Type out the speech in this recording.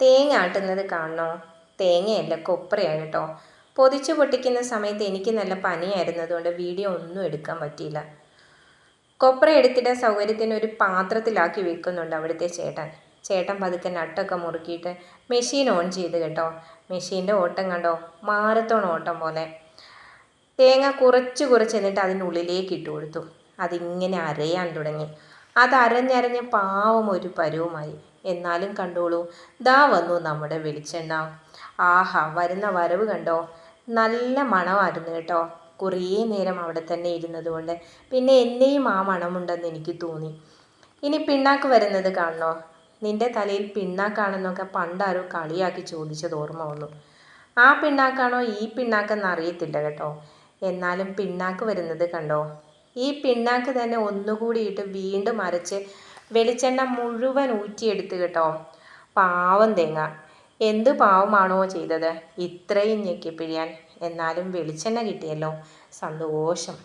തേങ്ങ ആട്ടുന്നത് കാണണോ? തേങ്ങയല്ല, കൊപ്രയാണ് കേട്ടോ. പൊതിച്ചു പൊട്ടിക്കുന്ന സമയത്ത് എനിക്ക് നല്ല പനിയായിരുന്നതുകൊണ്ട് വീഡിയോ ഒന്നും എടുക്കാൻ പറ്റിയില്ല. കൊപ്ര എടുത്തിട്ട് സൗകര്യത്തിന് ഒരു പാത്രത്തിലാക്കി വെക്കുന്നുണ്ട് അവിടുത്തെ ചേട്ടൻ. ചേട്ടൻ പതുക്കെ നട്ടൊക്കെ മുറുക്കിയിട്ട് മെഷീൻ ഓൺ ചെയ്ത് കേട്ടോ. മെഷീൻ്റെ ഓട്ടം കണ്ടോ, മാരത്തോൺ ഓട്ടം പോലെ. തേങ്ങ കുറച്ച് എന്നിട്ട് അതിനുള്ളിലേക്ക് ഇട്ട് കൊടുത്തു. അതിങ്ങനെ അരയാൻ തുടങ്ങി. അത് അരഞ്ഞരഞ്ഞ് പാവം ഒരു പരുവമായി. എന്നാലും കണ്ടോളൂ, ദാ വന്നു നമ്മുടെ വെളിച്ചെണ്ണ. ആഹാ, വരുന്ന വരവ് കണ്ടോ, നല്ല മണമായിരുന്നു കേട്ടോ. കുറേ നേരം അവിടെ തന്നെ ഇരുന്നത് കൊണ്ട് പിന്നെ എന്നെയും ആ മണമുണ്ടെന്ന് എനിക്ക് തോന്നി. ഇനി പിണ്ണാക്ക് വരുന്നത് കാണണോ? നിന്റെ തലയിൽ പിണ്ണാക്കാണെന്നൊക്കെ പണ്ടാരോ കളിയാക്കി ചോദിച്ചത് ഓർമ്മ വന്നു. ആ പിണ്ണാക്കാണോ ഈ പിണ്ണാക്കെന്ന് അറിയത്തില്ല കേട്ടോ. എന്നാലും പിണ്ണാക്ക് വരുന്നത് കണ്ടോ. ഈ പിണ്ണാക്ക് തന്നെ ഒന്നുകൂടി ഇട്ട് വീണ്ടും അരച്ച് വെളിച്ചെണ്ണ മുഴുവൻ ഊറ്റിയെടുത്ത് കേട്ടോ. പാവം തേങ്ങ, എന്ത് പാവമാണോ ചെയ്തത് ഇത്രയും ഞെക്കിപ്പിഴിയാൻ. എന്നാലും വെളിച്ചെണ്ണ കിട്ടിയല്ലോ, സന്തോഷം.